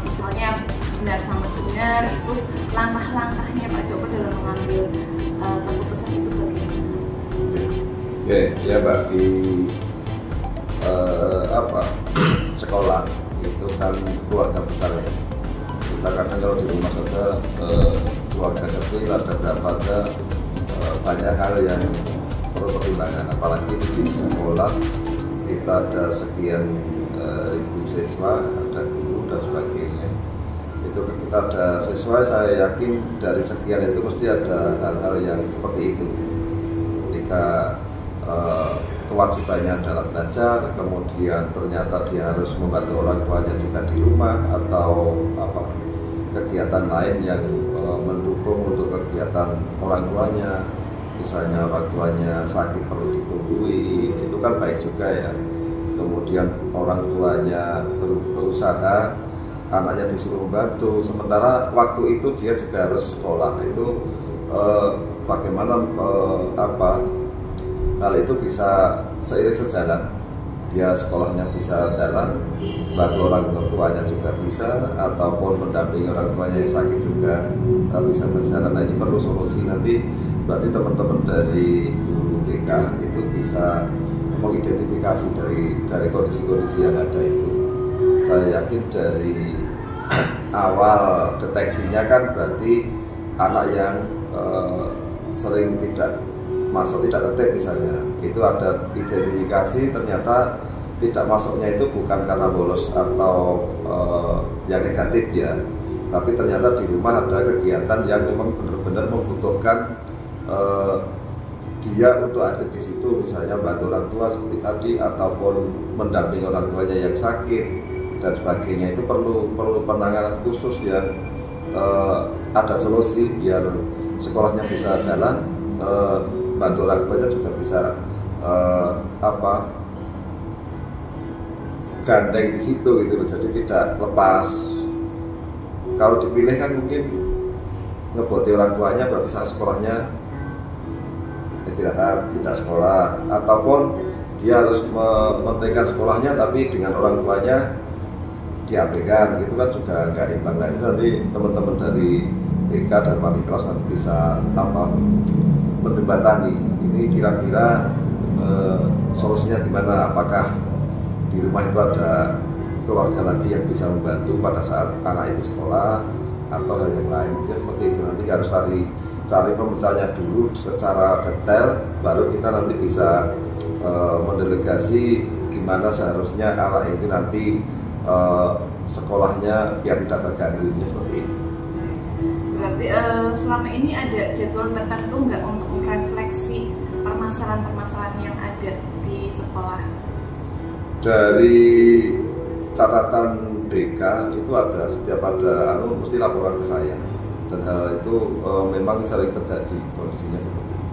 misalnya benar sama benar itu langkah-langkahnya Pak Joko dalam mengambil keputusan itu bagaimana? Oke, ya Mbak, di sekolah itu kan keluarga besar ya. Kita kadang kalau di rumah saja keluarga kecil ada berapa aja, banyak hal yang perlu pertimbangan, apalagi di sekolah kita ada sekian ribu siswa, ada guru dan sebagainya. Itu kita ada siswa, saya yakin dari sekian itu mesti ada hal-hal yang seperti itu. Ketika kewajibannya adalah belajar, kemudian ternyata dia harus membantu orang tuanya juga di rumah, atau kegiatan lain yang mendukung untuk kegiatan orang tuanya, misalnya orang tuanya sakit perlu ditunggui, itu kan baik juga ya. Kemudian orang tuanya berusaha, anaknya disuruh membantu, sementara waktu itu dia juga harus sekolah. Itu bagaimana hal itu bisa seiring sejalan, dia sekolahnya bisa jalan, bantu orang tuanya juga bisa, ataupun mendampingi orang tuanya yang sakit juga bisa berjalan. Nah, ini perlu solusi. Nanti berarti teman-teman dari guru BK itu bisa mengidentifikasi dari kondisi-kondisi yang ada itu. Saya yakin dari awal deteksinya kan berarti anak yang sering tidak tertib misalnya, itu ada identifikasi, ternyata tidak masuknya itu bukan karena bolos atau yang negatif ya, tapi ternyata di rumah ada kegiatan yang memang benar-benar membutuhkan dia untuk ada di situ, misalnya bantu orang tua seperti tadi, ataupun mendampingi orang tuanya yang sakit dan sebagainya. Itu perlu penanganan khusus yang ada solusi biar sekolahnya bisa jalan, bantu orang tuanya juga bisa gandeng di situ gitu, jadi tidak lepas. Kalau dipilih kan mungkin ngeboti orang tuanya berarti saat sekolahnya istirahat, tidak sekolah, ataupun dia harus mementingkan sekolahnya tapi dengan orang tuanya diabaikan, gitu kan juga nggak imbang. Nah, itu nanti teman-teman dari BK dan wali kelas nanti bisa menjembatani ini kira-kira solusinya gimana, apakah di rumah itu ada keluarga lagi yang bisa membantu pada saat anak itu sekolah atau hal yang lain. Ya, seperti itu nanti harus cari pemecahnya dulu secara detail, baru kita nanti bisa mendelegasi gimana seharusnya anak ini nanti sekolahnya biar tidak terganggu, seperti itu. Berarti selama ini ada jadwal tertentu nggak untuk merefleksi permasalahan-permasalahan yang ada di sekolah? Dari catatan BK itu ada, setiap ada mesti laporan ke saya, dan hal itu memang sering terjadi kondisinya seperti itu.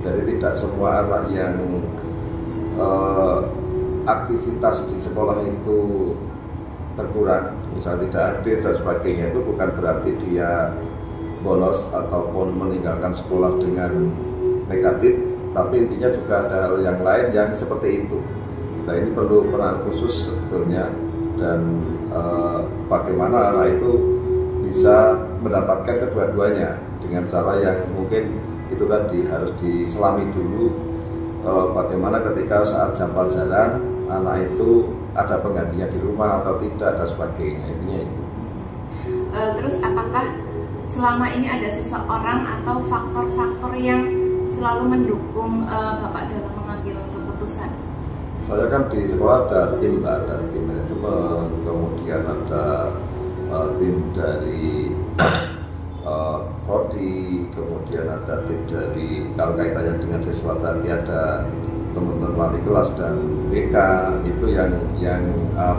Jadi tidak semua anak yang aktivitas di sekolah itu berkurang, misalnya tidak hadir dan sebagainya, itu bukan berarti dia bolos ataupun meninggalkan sekolah dengan negatif, tapi intinya juga ada hal yang lain yang seperti itu. Nah, ini perlu peran khusus sebetulnya, dan bagaimana anak itu bisa mendapatkan kedua-duanya dengan cara yang mungkin itu tadi harus diselami dulu, bagaimana ketika saat jam pelajaran anak itu ada penggantinya di rumah atau tidak dan sebagainya, intinya itu. Terus apakah selama ini ada seseorang atau faktor-faktor yang selalu mendukung Bapak dalam mengambil keputusan? Saya kan di sekolah ada tim manajemen, kemudian ada tim dari prodi, kemudian ada tim dari, kalau kaitannya dengan siswa berarti ada teman-teman wali kelas dan BK, itu yang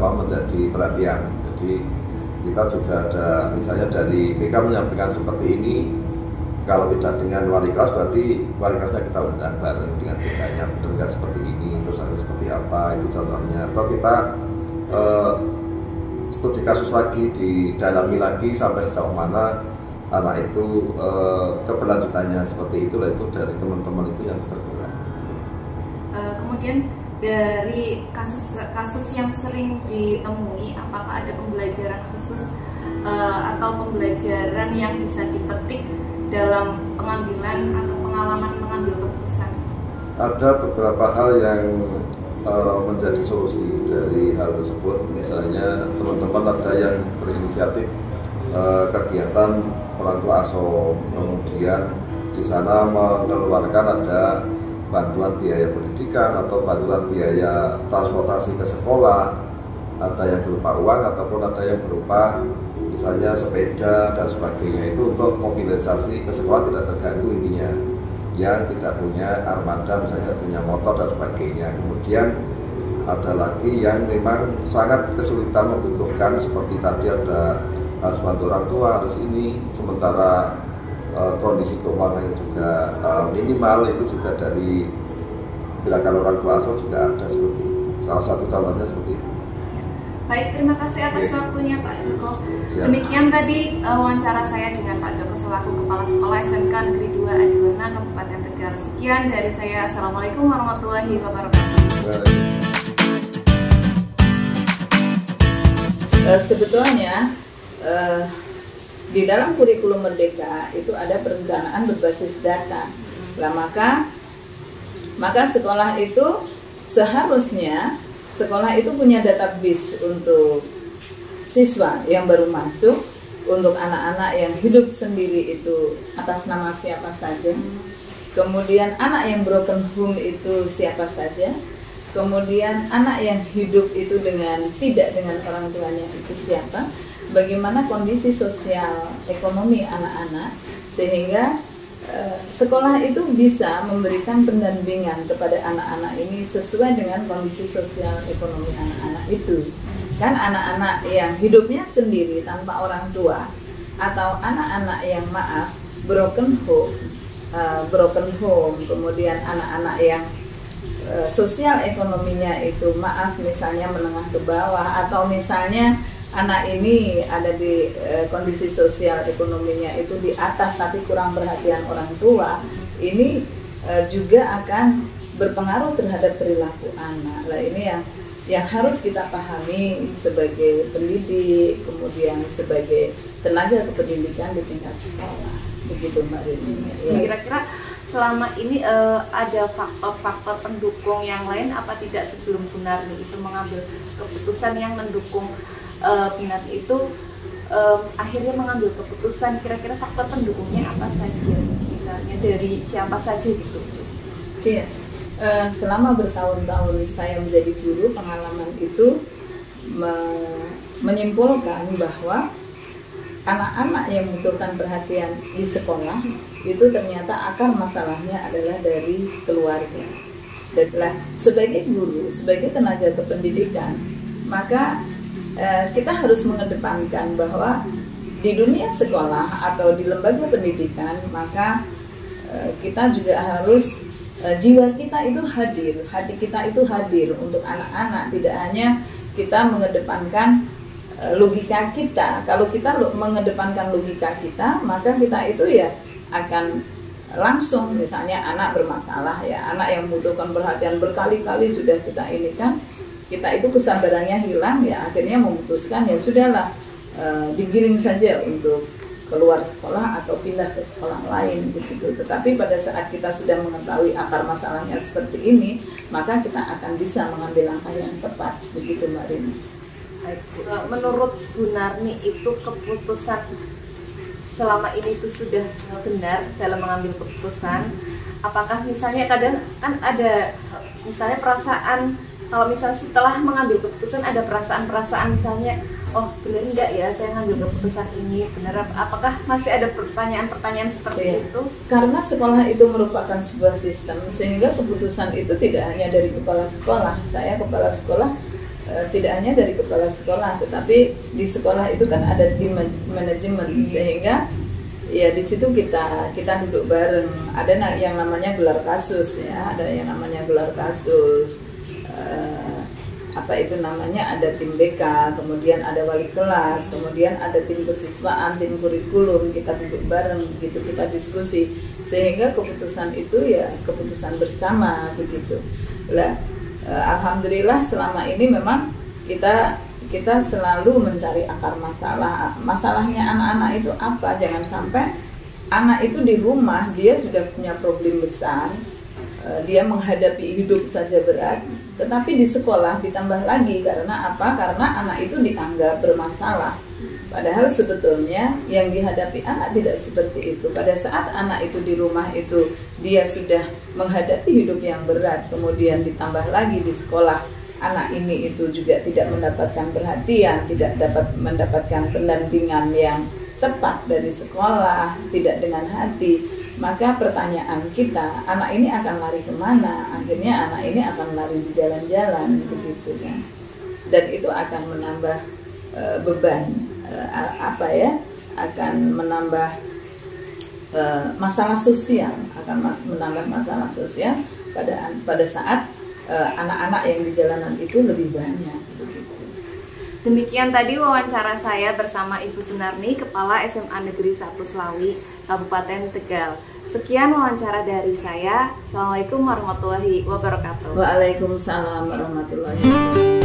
menjadi perhatian. Jadi kita juga ada, misalnya dari BK menyampaikan seperti ini, kalau tidak dengan wali kelas berarti wali kelasnya kita undang bareng dengan BK-nya, betul nggak seperti ini, terus harus seperti apa, itu contohnya. Atau kita studi kasus lagi, didalami lagi sampai sejauh mana anak itu keberlanjutannya seperti itulah, itu dari teman-teman itu yang bergerak. Kemudian dari kasus yang sering ditemui, apakah ada pembelajaran khusus atau pembelajaran yang bisa dipetik dalam pengambilan atau pengalaman mengambil keputusan? Ada beberapa hal yang menjadi solusi dari hal tersebut. Misalnya teman-teman ada yang berinisiatif kegiatan orang tua asuh, kemudian di sana mengeluarkan ada bantuan biaya pendidikan atau bantuan biaya transportasi ke sekolah, ada yang berupa uang ataupun ada yang berupa misalnya sepeda dan sebagainya, itu untuk mobilisasi ke sekolah tidak terganggu intinya, yang tidak punya armada misalnya punya motor dan sebagainya. Kemudian ada lagi yang memang sangat kesulitan membutuhkan, seperti tadi ada harus bantu orang tua, harus ini, sementara kondisi keuangannya juga minimal, itu juga dari gerakan orang tua asuh juga ada seperti itu. Salah satu contohnya seperti itu. Baik, terima kasih atas waktunya Pak Joko. Siap. Demikian tadi wawancara saya dengan Pak Joko selaku Kepala Sekolah SMK Negeri 2 Adiwarna Kabupaten Tegal. Sekian dari saya. Assalamualaikum warahmatullahi wabarakatuh. Sebetulnya di dalam kurikulum Merdeka itu ada perencanaan berbasis data. Nah, maka sekolah itu seharusnya itu punya database untuk siswa yang baru masuk, untuk anak-anak yang hidup sendiri itu atas nama siapa saja, kemudian anak yang broken home itu siapa saja, kemudian anak yang hidup itu tidak dengan orang tuanya itu siapa, bagaimana kondisi sosial ekonomi anak-anak, sehingga sekolah itu bisa memberikan pendampingan kepada anak-anak ini sesuai dengan kondisi sosial ekonomi anak-anak itu. Kan anak-anak yang hidupnya sendiri tanpa orang tua, atau anak-anak yang broken home, kemudian anak-anak yang sosial ekonominya itu misalnya menengah ke bawah, atau misalnya anak ini ada di kondisi sosial ekonominya itu di atas tapi kurang perhatian orang tua, ini juga akan berpengaruh terhadap perilaku anak. Nah, ini yang harus kita pahami sebagai pendidik, kemudian sebagai tenaga kependidikan di tingkat sekolah. Begitu Mbak Rini. Ya. Kira-kira selama ini ada faktor-faktor pendukung yang lain apa tidak sebelum Bu Narni itu mengambil keputusan yang mendukung Pinarni itu akhirnya mengambil keputusan? Kira-kira faktor pendukungnya apa saja, misalnya dari siapa saja gitu? Iya, selama bertahun-tahun saya menjadi guru, pengalaman itu menyimpulkan bahwa anak-anak yang membutuhkan perhatian di sekolah itu ternyata akar masalahnya adalah dari keluarga. Dan sebagai guru, sebagai tenaga kependidikan, maka kita harus mengedepankan bahwa di dunia sekolah atau di lembaga pendidikan, maka kita juga harus jiwa kita itu hadir, hati kita itu hadir untuk anak-anak. Tidak hanya kita mengedepankan logika kita. Kalau kita mengedepankan logika kita, maka kita itu ya akan langsung, misalnya anak bermasalah, ya anak yang membutuhkan perhatian berkali-kali sudah kita ini kan, kita itu kesabarannya hilang, ya akhirnya memutuskan ya sudahlah, digiring saja untuk keluar sekolah atau pindah ke sekolah lain begitu. Tetapi pada saat kita sudah mengetahui akar masalahnya seperti ini, maka kita akan bisa mengambil langkah yang tepat, begitu Mbak Rini. Menurut Bu Narni itu keputusan selama ini itu sudah benar dalam mengambil keputusan? Apakah misalnya kadang kan ada misalnya perasaan, kalau misalnya setelah mengambil keputusan ada perasaan-perasaan misalnya, oh benar enggak ya saya ngambil keputusan ini, benar, apakah masih ada pertanyaan-pertanyaan seperti itu? Karena sekolah itu merupakan sebuah sistem, sehingga keputusan itu tidak hanya dari kepala sekolah. Saya kepala sekolah, tidak hanya dari kepala sekolah, tetapi di sekolah itu kan ada tim manajemen, sehingga ya di situ kita duduk bareng. Ada yang namanya gelar kasus, ya, ada yang namanya gelar kasus. Ada tim BK, kemudian ada wali kelas, kemudian ada tim kesiswaan, tim kurikulum, kita duduk bareng begitu, kita diskusi, sehingga keputusan itu ya keputusan bersama begitu. Lah Alhamdulillah selama ini memang kita selalu mencari akar masalah. Masalahnya anak-anak itu apa? Jangan sampai anak itu di rumah dia sudah punya problem besar, dia menghadapi hidup saja berat, tetapi di sekolah ditambah lagi. Karena apa? Karena anak itu dianggap bermasalah. Padahal sebetulnya yang dihadapi anak tidak seperti itu. Pada saat anak itu di rumah itu dia sudah menghadapi hidup yang berat, kemudian ditambah lagi di sekolah anak ini itu juga tidak mendapatkan perhatian, tidak dapat mendapatkan pendampingan yang tepat dari sekolah, tidak dengan hati, maka pertanyaan kita, anak ini akan lari kemana? Akhirnya anak ini akan lari di jalan-jalan, begitu kan? Dan itu akan menambah beban, akan menambah masalah sosial, pada saat anak-anak yang di jalanan itu lebih banyak. Demikian tadi wawancara saya bersama Ibu Sunarni, Kepala SMA Negeri 1 Slawi, Kabupaten Tegal. Sekian wawancara dari saya. Assalamualaikum warahmatullahi wabarakatuh. Waalaikumsalam warahmatullahi wabarakatuh.